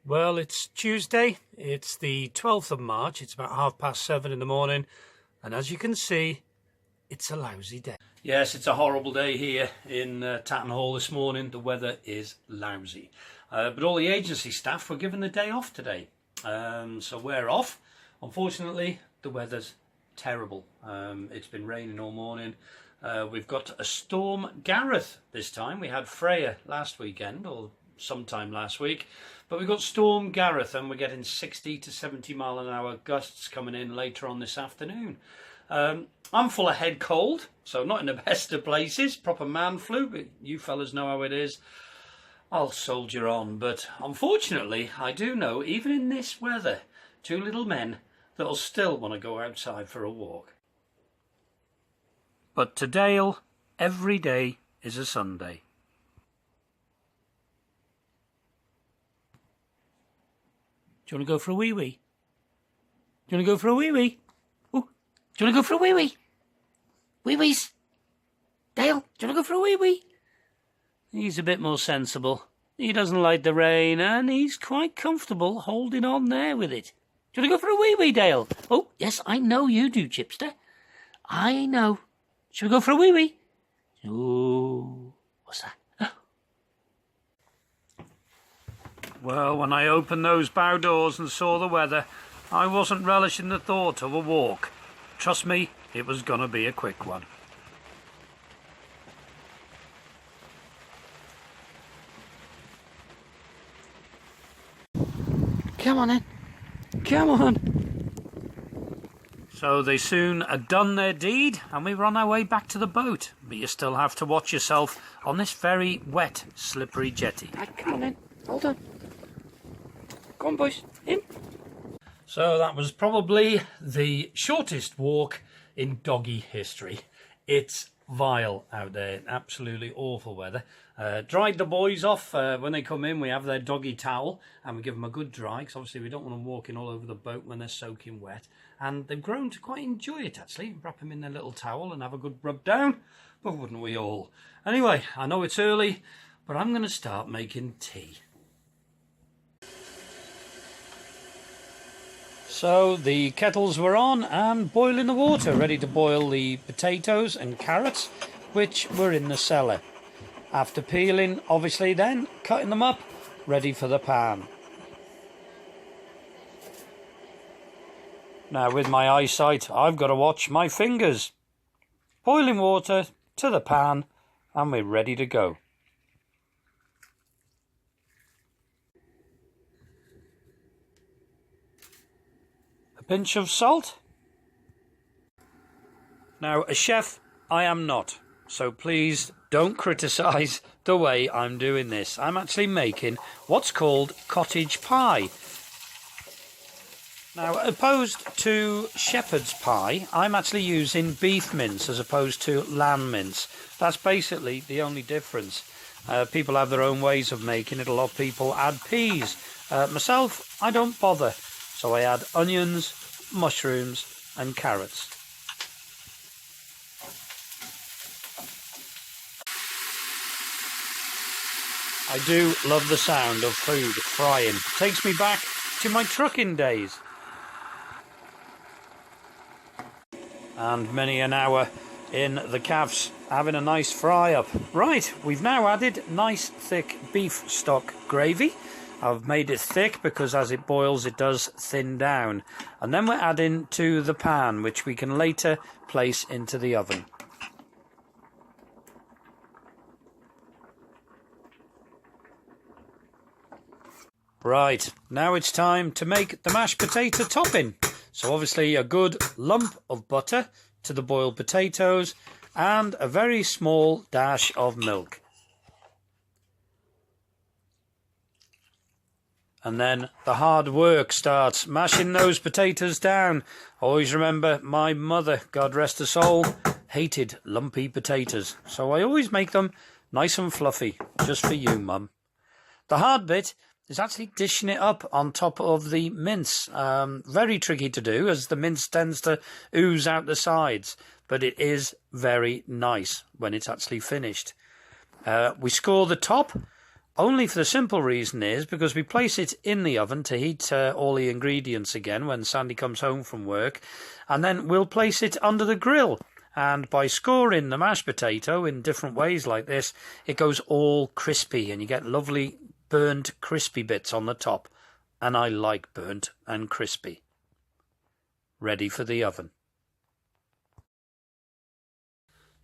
Well, it's Tuesday, it's the 12th of March, it's about 7:30 in the morning, and as you can see, it's a lousy day. Yes, it's a horrible day here in Tatton Hall this morning. The weather is lousy. But all the agency staff were given the day off today. So we're off. Unfortunately, the weather's terrible. It's been raining all morning. We've got a Storm Gareth this time. We had Freya last weekend, or sometime last week. But we've got Storm Gareth, and we're getting 60 to 70 mile an hour gusts coming in later on this afternoon. I'm full of head cold, so not in the best of places. Proper man flu, but you fellas know how it is. I'll soldier on, but unfortunately, I do know, even in this weather, two little men that'll still want to go outside for a walk. But to Dale, every day is a Sunday. Do you want to go for a wee-wee? Do you want to go for a wee-wee? Oh, do you want to go for a wee-wee? Wee-wees? Dale, do you want to go for a wee-wee? He's a bit more sensible. He doesn't like the rain, and he's quite comfortable holding on there with it. Do you want to go for a wee-wee, Dale? Oh, yes, I know you do, Chipster. I know. Shall we go for a wee-wee? Ooh, what's that? Well, when I opened those bow doors and saw the weather, I wasn't relishing the thought of a walk. Trust me, it was going to be a quick one. Come on then. Come on. So they soon had done their deed, and we were on our way back to the boat. But you still have to watch yourself on this very wet, slippery jetty. Right, come on then. Hold on. Come on, boys. In. So that was probably the shortest walk in doggy history. It's vile out there. Absolutely awful weather. Dried the boys off. When they come in, we have their doggy towel and we give them a good dry, because obviously we don't want them walking all over the boat when they're soaking wet. And they've grown to quite enjoy it, actually. Wrap them in their little towel and have a good rub down. But wouldn't we all? Anyway, I know it's early, but I'm going to start making tea. So the kettles were on and boiling the water, ready to boil the potatoes and carrots, which were in the cellar. After peeling, obviously then, cutting them up, ready for the pan. Now with my eyesight, I've got to watch my fingers. Boiling water to the pan, and we're ready to go. Pinch of salt. Now, a chef I am not, so please don't criticise the way I'm doing this. I'm actually making what's called cottage pie. Now, opposed to shepherd's pie, I'm actually using beef mince as opposed to lamb mince. That's basically the only difference. People have their own ways of making it. A lot of people add peas. Myself, I don't bother. So I add onions, mushrooms and carrots. I do love the sound of food frying. Takes me back to my trucking days. And many an hour in the calves having a nice fry up. Right, we've now added nice thick beef stock gravy. I've made it thick because as it boils it does thin down. And then we're adding to the pan, which we can later place into the oven. Right, now it's time to make the mashed potato topping. So obviously a good lump of butter to the boiled potatoes and a very small dash of milk. And then the hard work starts, mashing those potatoes down. Always remember, my mother, God rest her soul, hated lumpy potatoes. So I always make them nice and fluffy, just for you, Mum. The hard bit is actually dishing it up on top of the mince. Very tricky to do, as the mince tends to ooze out the sides. But it is very nice when it's actually finished. We score the top Only for the simple reason is because we place it in the oven to heat all the ingredients again when Sandy comes home from work, and then we'll place it under the grill. And by scoring the mashed potato in different ways like this, it goes all crispy and you get lovely burnt crispy bits on the top. And I like burnt and crispy. Ready for the oven.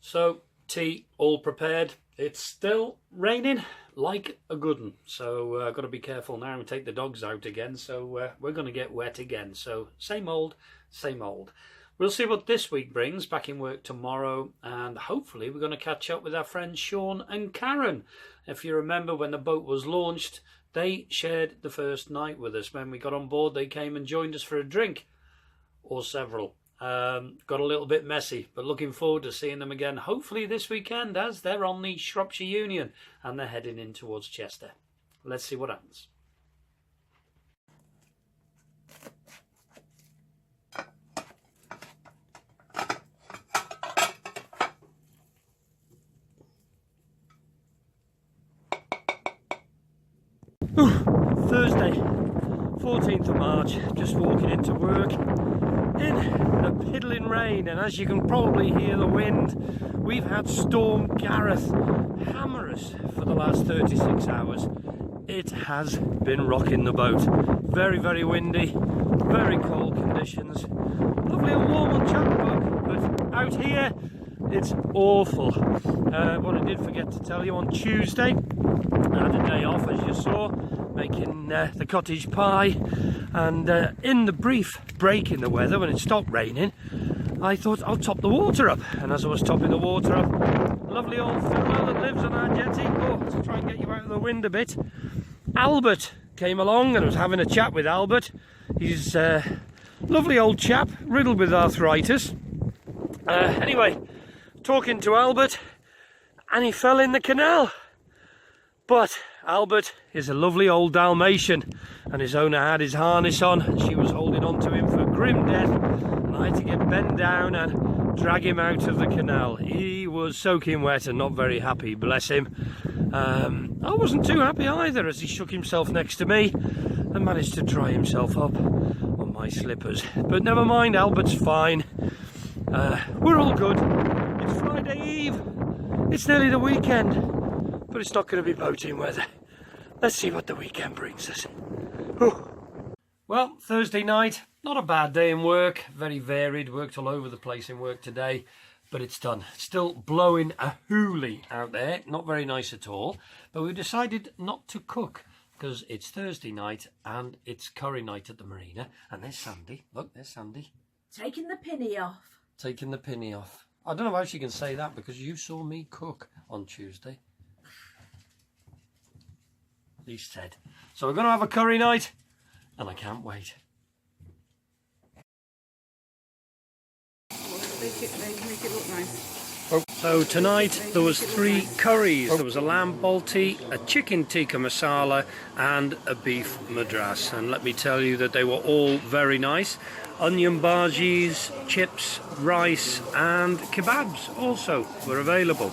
So, tea all prepared. It's still raining like a good one. So I've got to be careful now and take the dogs out again. So we're going to get wet again. So same old, same old. We'll see what this week brings. Back in work tomorrow, and hopefully we're going to catch up with our friends Sean and Karen. If you remember when the boat was launched, they shared the first night with us. When we got on board, they came and joined us for a drink, or several. Got a little bit messy, but looking forward to seeing them again, hopefully this weekend, as they're on the Shropshire Union and they're heading in towards Chester. Let's see what happens. Thursday, 14th of March, just walking into work in the piddling rain, and as you can probably hear the wind, we've had Storm Gareth hammer us for the last 36 hours. It has been rocking the boat. Very, very windy, very cold conditions. Lovely and warm on Chugabug, but out here it's awful. What I did forget to tell you, on Tuesday I had a day off, as you saw, making the cottage pie, and in the brief break in the weather when it stopped raining, I thought I'll top the water up. And as I was topping the water up, lovely old fellow that lives on our jetty, to try and get you out of the wind a bit, Albert came along, and I was having a chat with Albert. He's a lovely old chap, riddled with arthritis. Anyway, talking to Albert, and he fell in the canal. But Albert is a lovely old Dalmatian, and his owner had his harness on, and she was holding on to him for grim death, and I had to get bent down and drag him out of the canal. He was soaking wet and not very happy, bless him. I wasn't too happy either, as he shook himself next to me and managed to dry himself up on my slippers. But never mind, Albert's fine. We're all good. It's Friday Eve. It's nearly the weekend. But it's not going to be boating weather. Let's see what the weekend brings us. Whew. Well, Thursday night, not a bad day in work. Very varied, worked all over the place in work today, but it's done. Still blowing a hoolie out there, not very nice at all. But we decided not to cook because it's Thursday night and it's curry night at the marina. And there's Sandy. Look, there's Sandy. Taking the pinny off. Taking the pinny off. I don't know how she can say that because you saw me cook on Tuesday. Least said. So we're going to have a curry night, and I can't wait. Make it look nice. So tonight there was 3 curries. There was a lamb balti, a chicken tikka masala, and a beef madras. And let me tell you that they were all very nice. Onion bhajis, chips, rice, and kebabs also were available.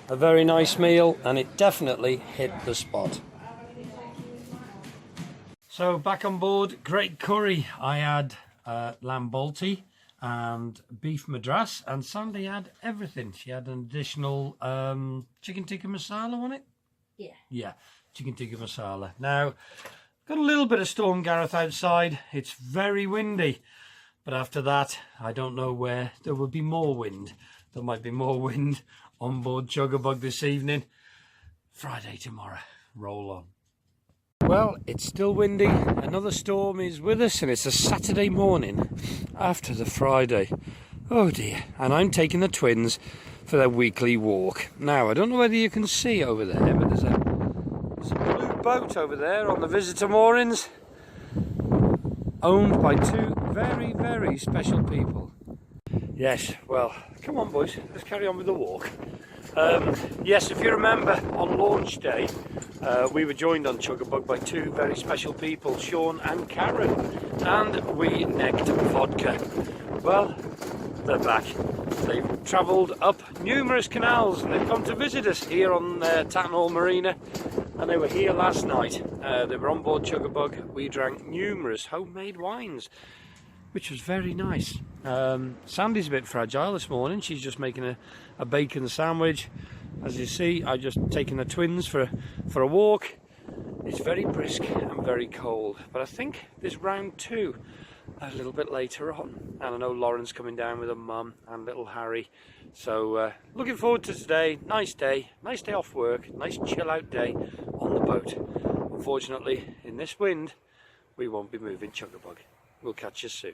A very nice meal, and it definitely hit the spot. So back on board, great curry. I had lamb balti and beef madras, and Sandy had everything. She had an additional chicken tikka masala on it. Yeah, chicken tikka masala. Now, got a little bit of Storm Gareth outside. It's very windy, but after that, I don't know where there will be more wind. There might be more wind on board Chugabug this evening. Friday tomorrow. Roll on. Well, it's still windy. Another storm is with us, and it's a Saturday morning after the Friday. Oh dear. And I'm taking the twins for their weekly walk. Now, I don't know whether you can see over there, but there's a blue boat over there on the visitor moorings, owned by 2 very, very special people. Yes, well, come on boys, let's carry on with the walk. Yes, if you remember, on launch day, we were joined on Chugabug by 2 very special people, Sean and Karen, and we necked vodka. Well, they're back. They've travelled up numerous canals and they've come to visit us here on Tattenhall Marina, and they were here last night. They were on board Chuggabug. We drank numerous homemade wines, which was very nice. Sandy's a bit fragile this morning. She's just making a bacon sandwich. As you see, I've just taken the twins for a walk. It's very brisk and very cold, but I think there's round 2 a little bit later on, and I know Lauren's coming down with her mum and little Harry, so looking forward to today. Nice day off work, nice chill out day on the boat. Unfortunately, in this wind we won't be moving Chuggabug. We'll catch you soon.